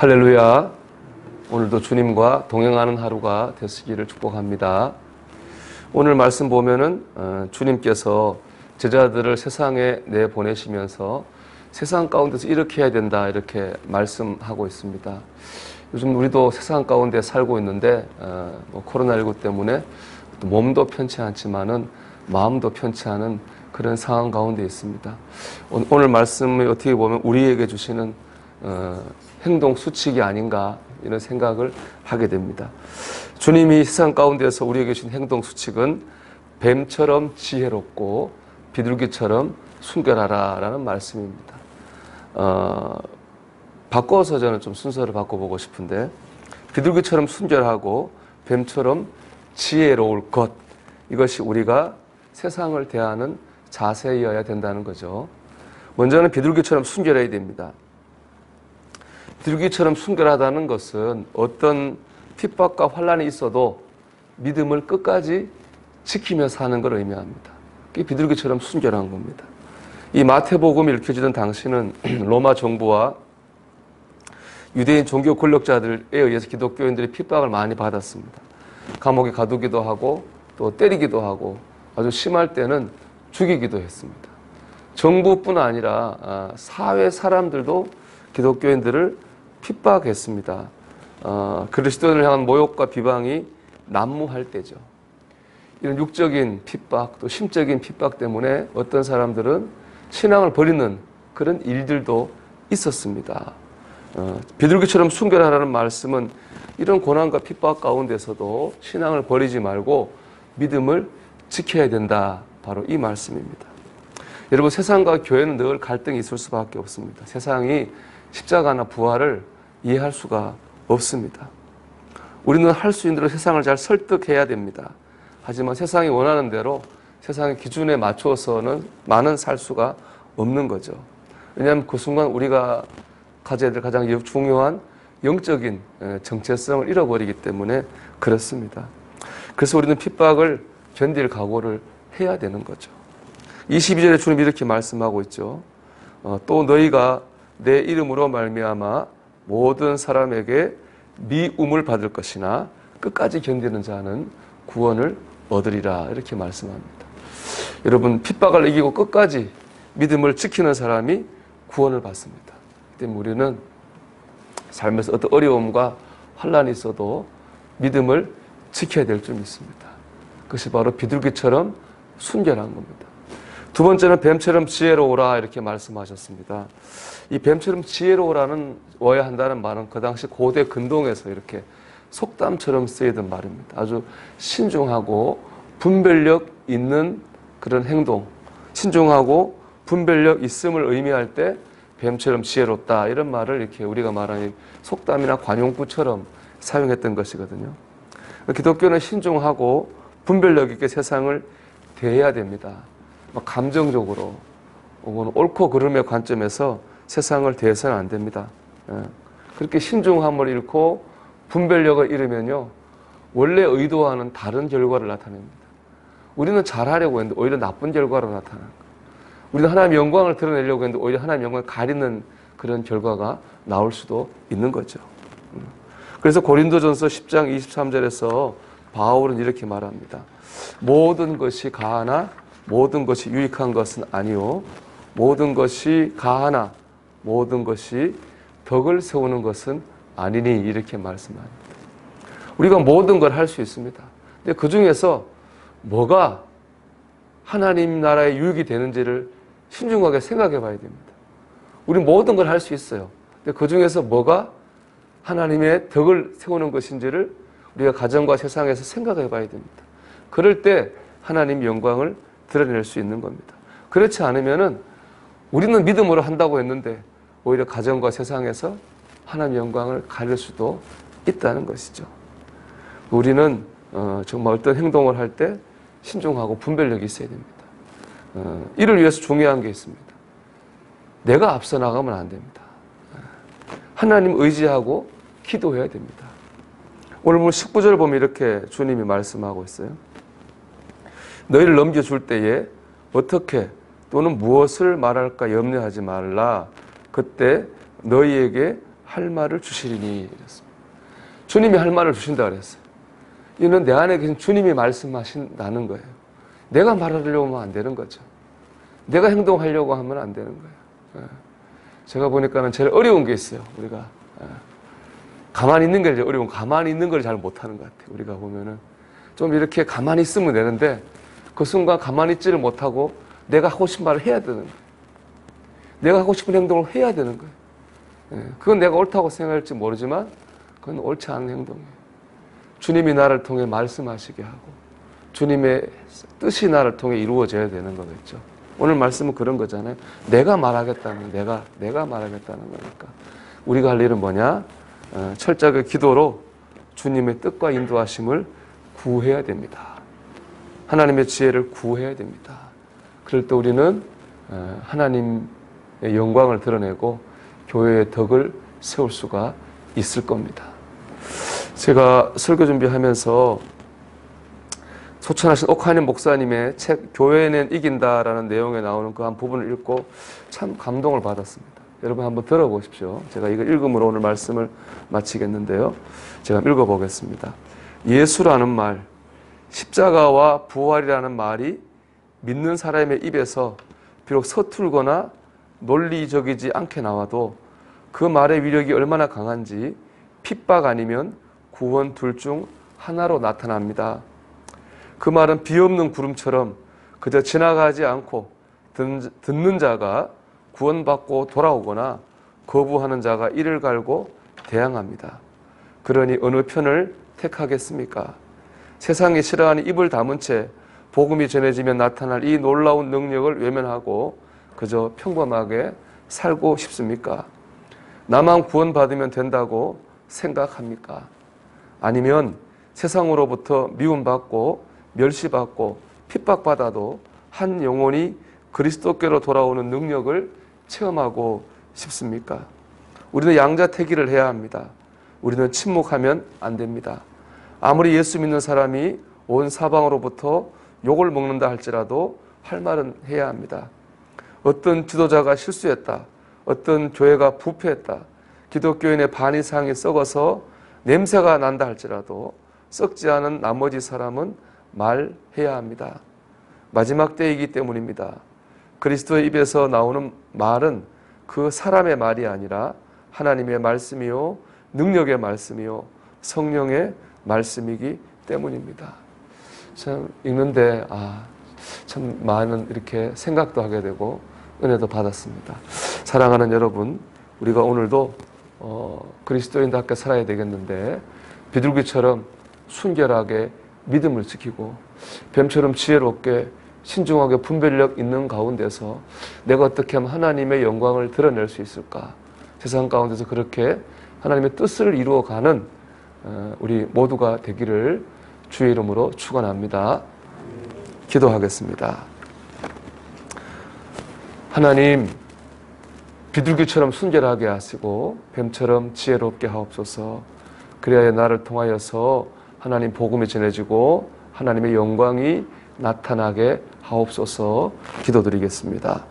할렐루야. 오늘도 주님과 동행하는 하루가 되시기를 축복합니다. 오늘 말씀 보면은 주님께서 제자들을 세상에 내보내시면서 세상 가운데서 이렇게 해야 된다 이렇게 말씀하고 있습니다. 요즘 우리도 세상 가운데 살고 있는데 코로나19 때문에 몸도 편치 않지만은 마음도 편치 않은 그런 상황 가운데 있습니다. 오늘 말씀을 어떻게 보면 우리에게 주시는 행동 수칙이 아닌가 이런 생각을 하게 됩니다. 주님이 세상 가운데서 우리에게 주신 행동 수칙은 뱀처럼 지혜롭고 비둘기처럼 순결하라 라는 말씀입니다. 바꿔서 저는 좀 순서를 바꿔보고 싶은데, 비둘기처럼 순결하고 뱀처럼 지혜로울 것, 이것이 우리가 세상을 대하는 자세여야 된다는 거죠. 먼저는 비둘기처럼 순결해야 됩니다. 비둘기처럼 순결하다는 것은 어떤 핍박과 환난이 있어도 믿음을 끝까지 지키며 사는 걸 의미합니다. 그게 비둘기처럼 순결한 겁니다. 이 마태복음이 읽혀지던 당시는 로마 정부와 유대인 종교 권력자들에 의해서 기독교인들이 핍박을 많이 받았습니다. 감옥에 가두기도 하고 또 때리기도 하고 아주 심할 때는 죽이기도 했습니다. 정부뿐 아니라 사회 사람들도 기독교인들을 핍박했습니다. 그리스도인을 향한 모욕과 비방이 난무할 때죠. 이런 육적인 핍박, 또 심적인 핍박 때문에 어떤 사람들은 신앙을 버리는 그런 일들도 있었습니다. 비둘기처럼 순결하라는 말씀은 이런 고난과 핍박 가운데서도 신앙을 버리지 말고 믿음을 지켜야 된다. 바로 이 말씀입니다. 여러분, 세상과 교회는 늘 갈등이 있을 수밖에 없습니다. 세상이 십자가나 부활을 이해할 수가 없습니다. 우리는 할 수 있는 대로 세상을 잘 설득해야 됩니다. 하지만 세상이 원하는 대로 세상의 기준에 맞춰서는 많은 살 수가 없는 거죠. 왜냐하면 그 순간 우리가 가져야 될 가장 중요한 영적인 정체성을 잃어버리기 때문에 그렇습니다. 그래서 우리는 핍박을 견딜 각오를 해야 되는 거죠. 22절에 주님이 이렇게 말씀하고 있죠. 또 너희가 내 이름으로 말미암아 모든 사람에게 미움을 받을 것이나 끝까지 견디는 자는 구원을 얻으리라 이렇게 말씀합니다. 여러분, 핍박을 이기고 끝까지 믿음을 지키는 사람이 구원을 받습니다. 때문에 우리는 삶에서 어떤 어려움과 환난이 있어도 믿음을 지켜야 될 줄 믿습니다. 그것이 바로 비둘기처럼 순결한 겁니다. 두 번째는 뱀처럼 지혜로우라 이렇게 말씀하셨습니다. 이 뱀처럼 지혜로워야 한다는 말은 그 당시 고대 근동에서 이렇게 속담처럼 쓰이던 말입니다. 아주 신중하고 분별력 있는 그런 행동, 신중하고 분별력 있음을 의미할 때 뱀처럼 지혜롭다 이런 말을 이렇게 우리가 말하는 속담이나 관용구처럼 사용했던 것이거든요. 기독교는 신중하고 분별력 있게 세상을 대해야 됩니다. 감정적으로 혹은 옳고 그름의 관점에서 세상을 대해서는 안 됩니다. 그렇게 신중함을 잃고 분별력을 잃으면요, 원래 의도와는 다른 결과를 나타냅니다. 우리는 잘하려고 했는데 오히려 나쁜 결과로 나타나는 거예요. 우리는 하나님의 영광을 드러내려고 했는데 오히려 하나님의 영광을 가리는 그런 결과가 나올 수도 있는 거죠. 그래서 고린도전서 10장 23절에서 바울은 이렇게 말합니다. 모든 것이 가하나 모든 것이 유익한 것은 아니요 모든 것이 가하나 모든 것이 덕을 세우는 것은 아니니 이렇게 말씀합니다. 우리가 모든 걸 할 수 있습니다. 근데 그 중에서 뭐가 하나님 나라의 유익이 되는지를 신중하게 생각해 봐야 됩니다. 우리 모든 걸 할 수 있어요. 근데 그 중에서 뭐가 하나님의 덕을 세우는 것인지를 우리가 가정과 세상에서 생각해 봐야 됩니다. 그럴 때 하나님의 영광을 드러낼 수 있는 겁니다. 그렇지 않으면은 우리는 믿음으로 한다고 했는데 오히려 가정과 세상에서 하나님의 영광을 가릴 수도 있다는 것이죠. 우리는 정말 어떤 행동을 할 때 신중하고 분별력이 있어야 됩니다. 이를 위해서 중요한 게 있습니다. 내가 앞서 나가면 안 됩니다. 하나님 의지하고 기도해야 됩니다. 오늘 보면 19절 보면 이렇게 주님이 말씀하고 있어요. 너희를 넘겨줄 때에 어떻게 또는 무엇을 말할까 염려하지 말라. 그때 너희에게 할 말을 주시리니 이랬습니다. 주님이 할 말을 주신다 그랬어요. 이는 내 안에 계신 주님이 말씀하신다는 거예요. 내가 말하려고 하면 안 되는 거죠. 내가 행동하려고 하면 안 되는 거예요. 제가 보니까는 제일 어려운 게 있어요. 우리가 가만히 있는 게 제일 어려운, 가만히 있는 걸 잘 못하는 것 같아요. 우리가 보면은 좀 이렇게 가만히 있으면 되는데 그 순간 가만히 있지를 못하고 내가 하고 싶은 말을 해야 되는 거예요. 내가 하고 싶은 행동을 해야 되는 거예요. 그건 내가 옳다고 생각할지 모르지만 그건 옳지 않은 행동이에요. 주님이 나를 통해 말씀하시게 하고 주님의 뜻이 나를 통해 이루어져야 되는 거겠죠. 오늘 말씀은 그런 거잖아요. 내가 말하겠다는, 내가 말하겠다는 거니까. 우리가 할 일은 뭐냐? 철저하게 기도로 주님의 뜻과 인도하심을 구해야 됩니다. 하나님의 지혜를 구해야 됩니다. 그럴 때 우리는 하나님의 영광을 드러내고 교회의 덕을 세울 수가 있을 겁니다. 제가 설교 준비하면서 소천하신 옥하님 목사님의 책 교회는 이긴다라는 내용에 나오는 그 한 부분을 읽고 참 감동을 받았습니다. 여러분 한번 들어보십시오. 제가 이거 읽음으로 오늘 말씀을 마치겠는데요. 제가 읽어보겠습니다. 예수라는 말, 십자가와 부활이라는 말이 믿는 사람의 입에서 비록 서툴거나 논리적이지 않게 나와도 그 말의 위력이 얼마나 강한지 핍박 아니면 구원 둘 중 하나로 나타납니다. 그 말은 비 없는 구름처럼 그저 지나가지 않고 듣는 자가 구원받고 돌아오거나 거부하는 자가 이를 갈고 대항합니다. 그러니 어느 편을 택하겠습니까? 세상이 싫어하는 입을 다문 채 복음이 전해지면 나타날 이 놀라운 능력을 외면하고 그저 평범하게 살고 싶습니까? 나만 구원받으면 된다고 생각합니까? 아니면 세상으로부터 미움받고 멸시받고 핍박받아도 한 영혼이 그리스도께로 돌아오는 능력을 체험하고 싶습니까? 우리는 양자택일을 해야 합니다. 우리는 침묵하면 안 됩니다. 아무리 예수 믿는 사람이 온 사방으로부터 욕을 먹는다 할지라도 할 말은 해야 합니다. 어떤 지도자가 실수했다, 어떤 교회가 부패했다, 기독교인의 반 이상이 썩어서 냄새가 난다 할지라도 썩지 않은 나머지 사람은 말해야 합니다. 마지막 때이기 때문입니다. 그리스도의 입에서 나오는 말은 그 사람의 말이 아니라 하나님의 말씀이요 능력의 말씀이요 성령의 말씀이기 때문입니다. 참 읽는데 참 많은 이렇게 생각도 하게 되고 은혜도 받았습니다. 사랑하는 여러분, 우리가 오늘도 그리스도인답게 살아야 되겠는데 비둘기처럼 순결하게 믿음을 지키고 뱀처럼 지혜롭게 신중하게 분별력 있는 가운데서 내가 어떻게 하면 하나님의 영광을 드러낼 수 있을까? 세상 가운데서 그렇게 하나님의 뜻을 이루어가는 우리 모두가 되기를 주의 이름으로 축원합니다. 기도하겠습니다. 하나님, 비둘기처럼 순결하게 하시고 뱀처럼 지혜롭게 하옵소서. 그래야 나를 통하여서 하나님 복음이 전해지고 하나님의 영광이 나타나게 하옵소서. 기도드리겠습니다.